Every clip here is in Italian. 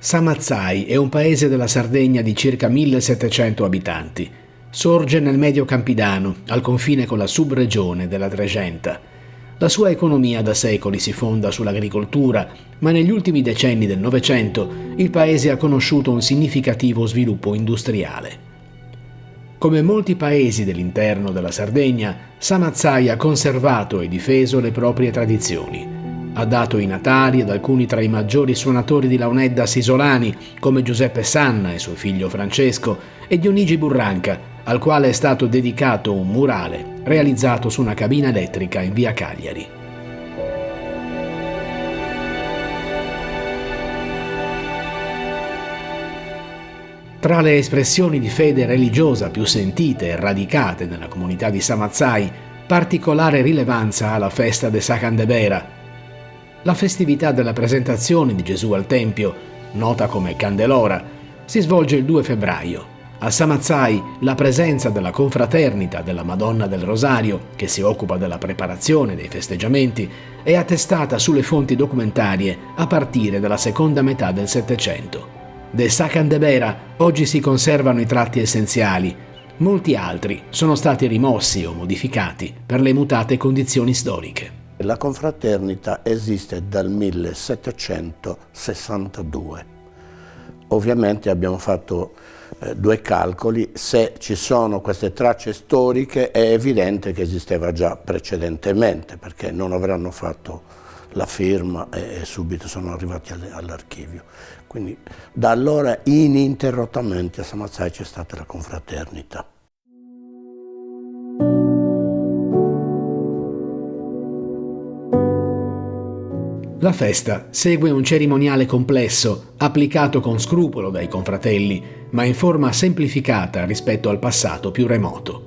Samazzai è un paese della Sardegna di circa 1700 abitanti. Sorge nel Medio Campidano, al confine con la subregione della Trecenta. La sua economia da secoli si fonda sull'agricoltura, ma negli ultimi decenni del Novecento il paese ha conosciuto un significativo sviluppo industriale. Come molti paesi dell'interno della Sardegna, Samazzai ha conservato e difeso le proprie tradizioni. Ha dato i natali ad alcuni tra i maggiori suonatori di launeddas isolani, come Giuseppe Sanna e suo figlio Francesco, e Dionigi Burranca, al quale è stato dedicato un murale realizzato su una cabina elettrica in via Cagliari. Tra le espressioni di fede religiosa più sentite e radicate nella comunità di Samazzai, particolare rilevanza ha la festa de Sa Candebera. La festività della presentazione di Gesù al Tempio, nota come Candelora, si svolge il 2 febbraio. A Samazzai la presenza della confraternita della Madonna del Rosario, che si occupa della preparazione dei festeggiamenti, è attestata sulle fonti documentarie a partire dalla seconda metà del Settecento. De Sa Candebera oggi si conservano i tratti essenziali. Molti altri sono stati rimossi o modificati per le mutate condizioni storiche. La confraternita esiste dal 1762. Ovviamente abbiamo fatto due calcoli: se ci sono queste tracce storiche è evidente che esisteva già precedentemente, perché non avranno fatto la firma e subito sono arrivati all'archivio. Quindi da allora ininterrottamente a Samazzai c'è stata la confraternita. La festa segue un cerimoniale complesso, applicato con scrupolo dai confratelli, ma in forma semplificata rispetto al passato più remoto.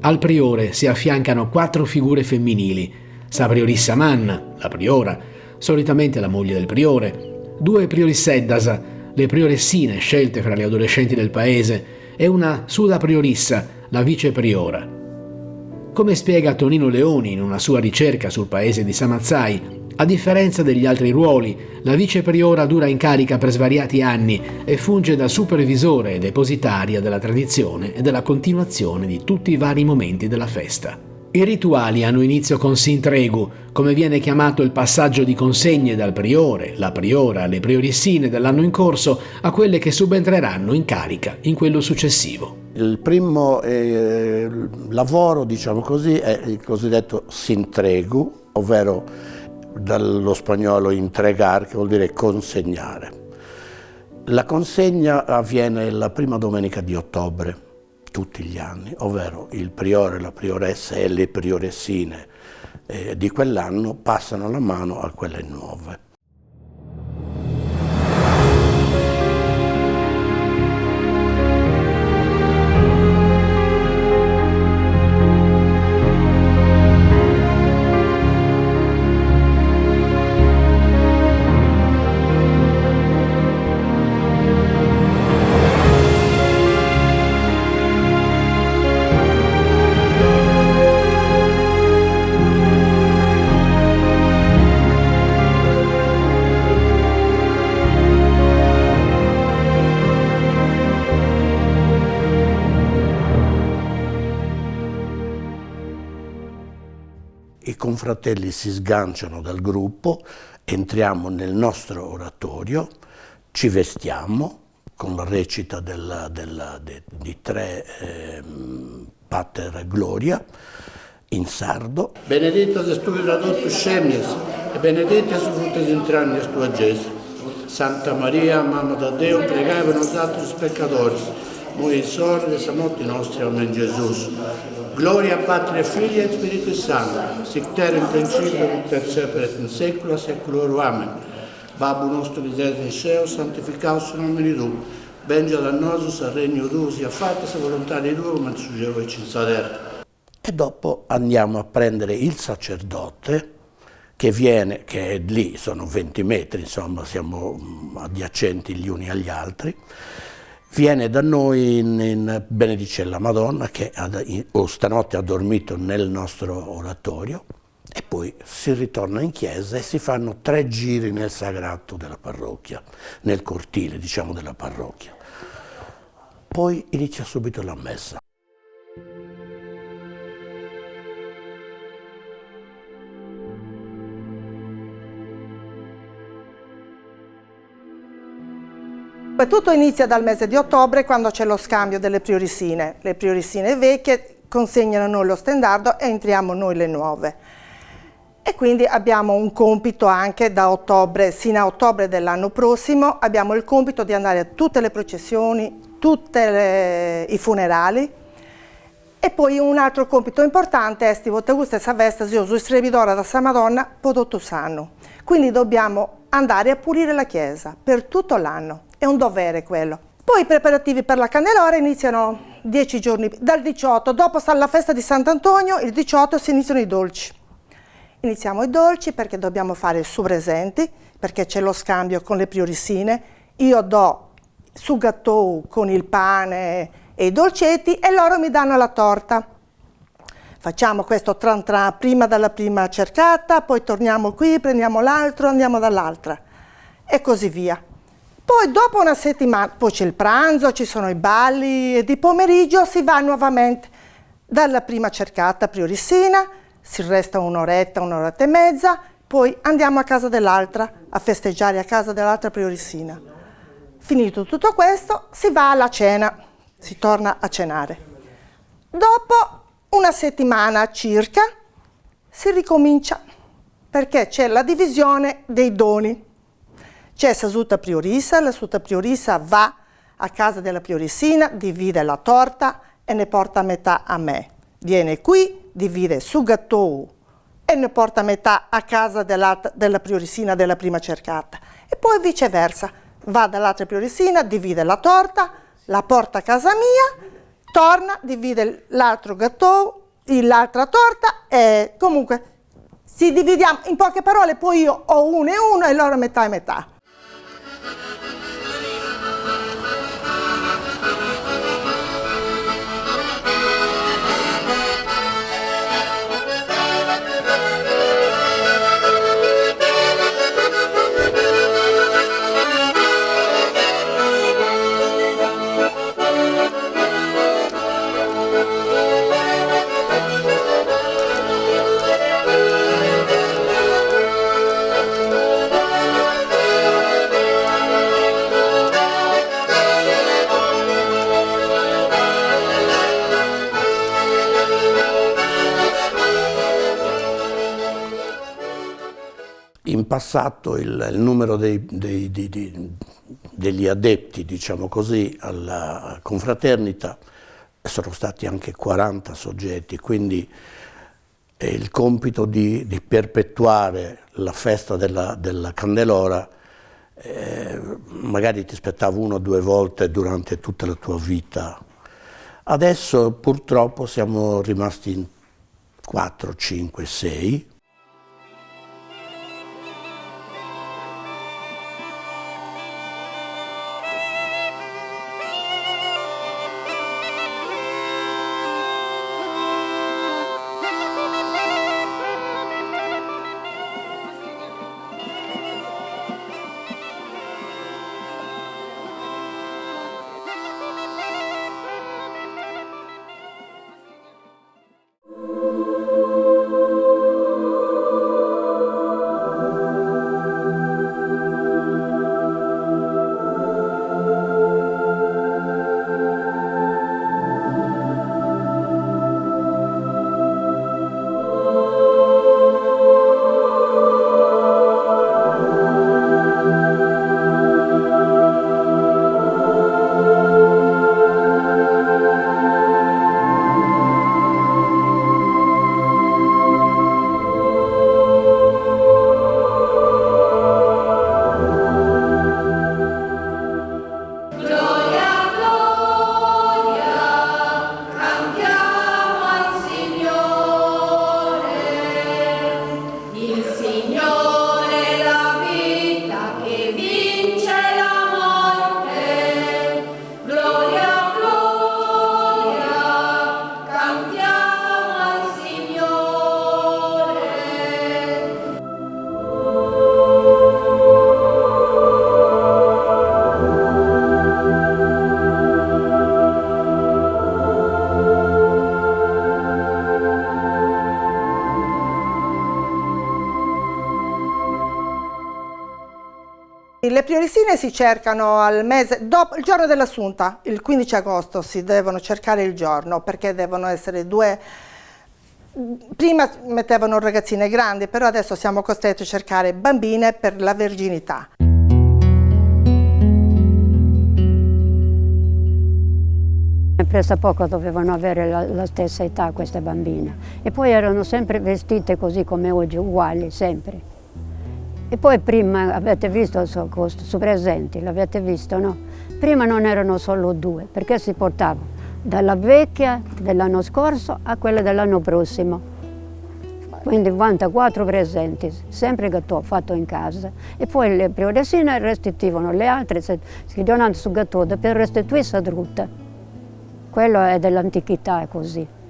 Al priore si affiancano 4 figure femminili: Sa priorissa Manna, la priora, solitamente la moglie del priore, 2 priorisseddasa, le prioressine scelte fra le adolescenti del paese, e una suda priorissa, la vice priora. Come spiega Tonino Leoni in una sua ricerca sul paese di Samazzai, a differenza degli altri ruoli, la vice priora dura in carica per svariati anni e funge da supervisore e depositaria della tradizione e della continuazione di tutti i vari momenti della festa. I rituali hanno inizio con Sintregu, come viene chiamato il passaggio di consegne dal priore, la priora, alle priorissine dell'anno in corso a quelle che subentreranno in carica in quello successivo. Il primo lavoro, diciamo così, è il cosiddetto Sintregu, ovvero dallo spagnolo entregar, che vuol dire consegnare. La consegna avviene la prima domenica di ottobre, tutti gli anni, ovvero il priore, la prioressa e le prioressine di quell'anno passano la mano a quelle nuove. I confratelli si sganciano dal gruppo, entriamo nel nostro oratorio, ci vestiamo con la recita di 3 Pater Gloria in sardo. Benedetta se tu radotto scemnes e benedetta su frutto entrañas tua Gesù. Santa Maria, mamma da Dio, pregai per nos altros peccadoris, moi in sora de sa morte nostra. Amen. Gesù. Gloria Patria e Figlio e Spirito Santo, sic ter in principio et semper et in saecula saeculorum. Amen. Babbo nostro che sei in cielo, santificato sia il nome tuo. Venga da noi il regno tuo, sia fatta la volontà di Dio, come su cielo e in terra. E dopo andiamo a prendere il sacerdote che viene, che è lì, sono 20 metri, insomma siamo adiacenti gli uni agli altri. Viene da noi benedice la Madonna, che stanotte ha dormito nel nostro oratorio, e poi si ritorna in chiesa e si fanno 3 giri nel sagrato della parrocchia, nel cortile, diciamo, della parrocchia. Poi inizia subito la messa. Tutto inizia dal mese di ottobre, quando c'è lo scambio delle priorissine. Le priorissine vecchie consegnano noi lo stendardo e entriamo noi le nuove. E quindi abbiamo un compito anche da ottobre, sino a ottobre dell'anno prossimo, abbiamo il compito di andare a tutte le processioni, tutti i funerali. E poi un altro compito importante è stivo te questa festa, io sono servidora da Sa Madonna per tutto l'anno. Quindi dobbiamo andare a pulire la chiesa per tutto l'anno. È un dovere quello. Poi i preparativi per la Candelora iniziano 10 giorni, dal 18, dopo sta la festa di Sant'Antonio, il 18 si iniziano i dolci. Iniziamo i dolci perché dobbiamo fare i presenti, perché c'è lo scambio con le priorissine. Io do su gâteau con il pane e i dolcetti e loro mi danno la torta. Facciamo questo tran tran prima dalla prima cercata, poi torniamo qui, prendiamo l'altro, andiamo dall'altra e così via. Poi dopo una settimana, poi c'è il pranzo, ci sono i balli e di pomeriggio si va nuovamente dalla prima cercata priorissina, si resta un'oretta e mezza, poi andiamo a casa dell'altra, a festeggiare a casa dell'altra priorissina. Finito tutto questo, si va alla cena, si torna a cenare. Dopo una settimana circa si ricomincia, perché c'è la divisione dei doni. C'è la suta priorissa va a casa della priorissina, divide la torta e ne porta metà a me. Viene qui, divide su gâteau e ne porta metà a casa della priorissina della prima cercata. E poi viceversa, va dall'altra priorissina, divide la torta, la porta a casa mia, torna, divide l'altro gâteau, l'altra torta e comunque si dividiamo. In poche parole, poi io ho uno e uno e loro metà e metà. In passato il numero degli adepti, diciamo così, alla confraternita sono stati anche 40 soggetti, quindi il compito di perpetuare la festa della Candelora magari ti aspettavo 1 o 2 volte durante tutta la tua vita. Adesso purtroppo siamo rimasti in 4, 5, 6. Le priorisine si cercano al mese, dopo il giorno dell'Assunta, il 15 agosto si devono cercare il giorno, perché devono essere due. Prima mettevano ragazzine grandi, però adesso siamo costretti a cercare bambine per la verginità. Presso a poco dovevano avere la stessa età queste bambine e poi erano sempre vestite così come oggi, uguali, sempre. E poi prima, avete visto su presenti, l'avete visto, no? Prima non erano solo due, perché si portavano dalla vecchia dell'anno scorso a quella dell'anno prossimo. Quindi 94 presenti, sempre gatto fatto in casa. E poi le prioresine restituivano, le altre si donano su gatto per restituire la drutta. Quello è dell'antichità, è così.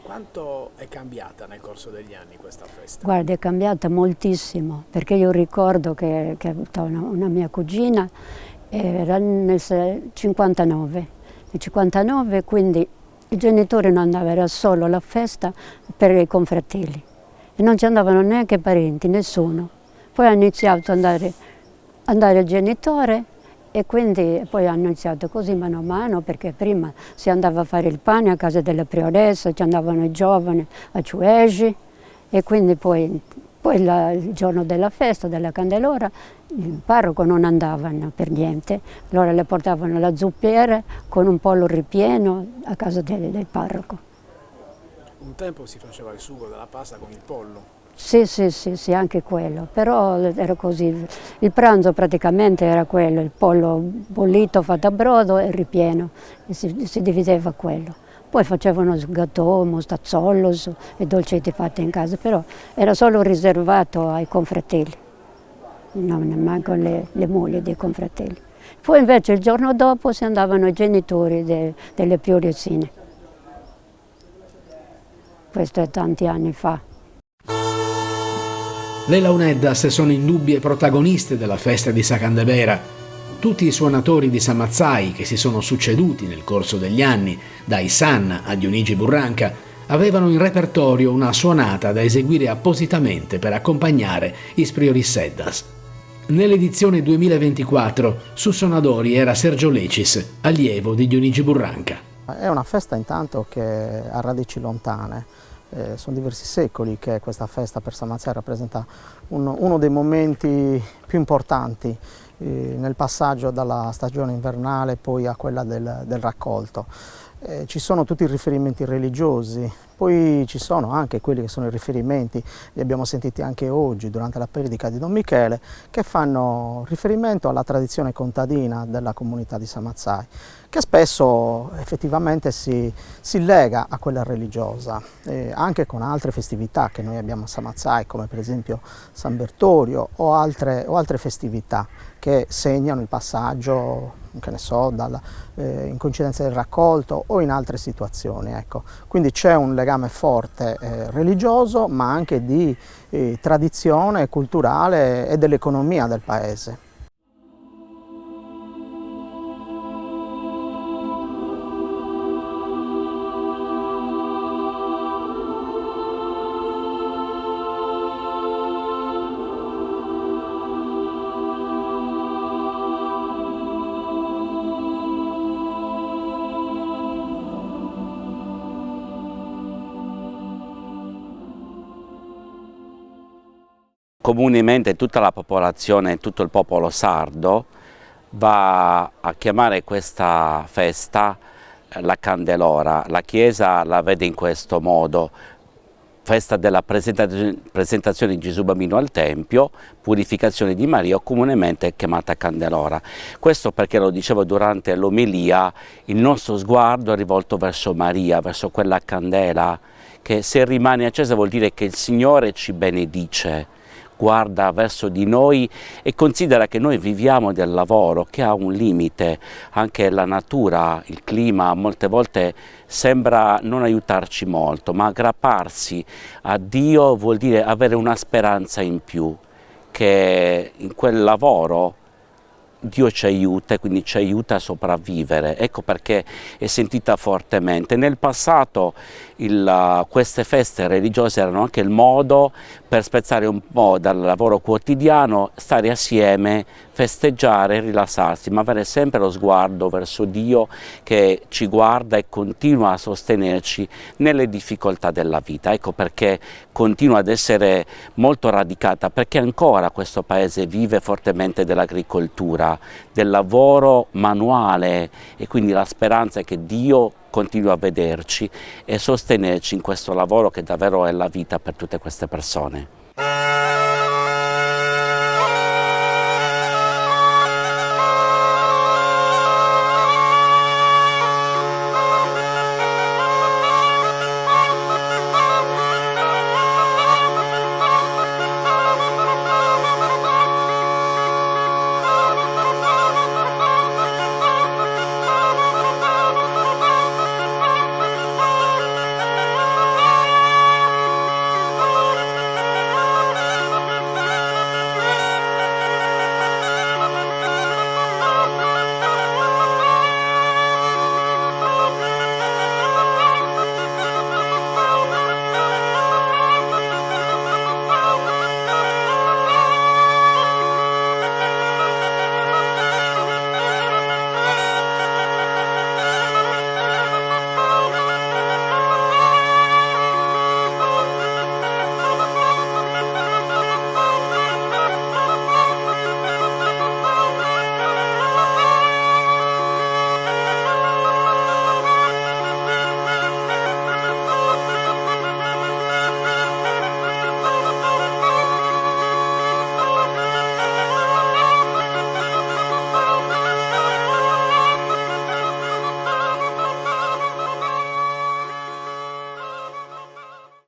Quanto è cambiata nel corso degli anni questa festa? Guarda, è cambiata moltissimo, perché io ricordo che ho avuto una mia cugina, era nel 59, nel 59, quindi i genitori non andavano, era solo la festa per i confratelli e non ci andavano neanche i parenti, nessuno. Poi ha iniziato ad andare il genitore e quindi poi hanno iniziato così mano a mano, perché prima si andava a fare il pane a casa della prioressa, ci andavano i giovani a Ciuegi e quindi poi il giorno della festa, della Candelora, il parroco non andavano per niente, allora le portavano la zuppiera con un pollo ripieno a casa del parroco. Un tempo si faceva il sugo della pasta con il pollo. Sì, anche quello, però era così. Il pranzo praticamente era quello, il pollo bollito fatto a brodo e ripieno, e si divideva quello. Poi facevano sgatò, mostazzollo e dolcetti fatti in casa, però era solo riservato ai confratelli, non manco le mogli dei confratelli. Poi invece il giorno dopo si andavano i genitori delle prioresine. Questo è tanti anni fa. Le Launeddas sono indubbie protagoniste della festa di Sacandebera. Tutti i suonatori di Samazzai che si sono succeduti nel corso degli anni, dai Sanna a Dionigi Burranca, avevano in repertorio una suonata da eseguire appositamente per accompagnare i Spriorisseddas. Nell'edizione 2024 Sussonadori era Sergio Lecis, allievo di Dionigi Burranca. È una festa intanto che ha radici lontane. Sono diversi secoli che questa festa per Samazzai rappresenta uno dei momenti più importanti nel passaggio dalla stagione invernale poi a quella del raccolto. Ci sono tutti i riferimenti religiosi, poi ci sono anche quelli che sono i riferimenti, li abbiamo sentiti anche oggi durante la predica di Don Michele, che fanno riferimento alla tradizione contadina della comunità di Samazzai, che spesso effettivamente si lega a quella religiosa, anche con altre festività che noi abbiamo a Samazzai, come per esempio San Bertorio o altre festività che segnano il passaggio, che ne so, in coincidenza del raccolto o in altre situazioni. Ecco. Quindi c'è un legame forte religioso, ma anche di tradizione culturale e dell'economia del paese. Comunemente tutta la popolazione, tutto il popolo sardo va a chiamare questa festa la Candelora. La Chiesa la vede in questo modo, festa della presentazione di Gesù Bambino al Tempio, purificazione di Maria, comunemente chiamata Candelora. Questo perché, lo dicevo durante l'omelia, il nostro sguardo è rivolto verso Maria, verso quella candela che, se rimane accesa, vuol dire che il Signore ci benedice, guarda verso di noi e considera che noi viviamo del lavoro che ha un limite. Anche la natura, il clima, molte volte sembra non aiutarci molto, ma aggrapparsi a Dio vuol dire avere una speranza in più, che in quel lavoro Dio ci aiuta e quindi ci aiuta a sopravvivere. Ecco perché è sentita fortemente. Nel passato queste feste religiose erano anche il modo per spezzare un po' dal lavoro quotidiano, stare assieme, festeggiare, rilassarsi, ma avere sempre lo sguardo verso Dio che ci guarda e continua a sostenerci nelle difficoltà della vita. Ecco perché continua ad essere molto radicata, perché ancora questo paese vive fortemente dell'agricoltura, del lavoro manuale, e quindi la speranza è che Dio continua a vederci e sostenerci in questo lavoro che davvero è la vita per tutte queste persone.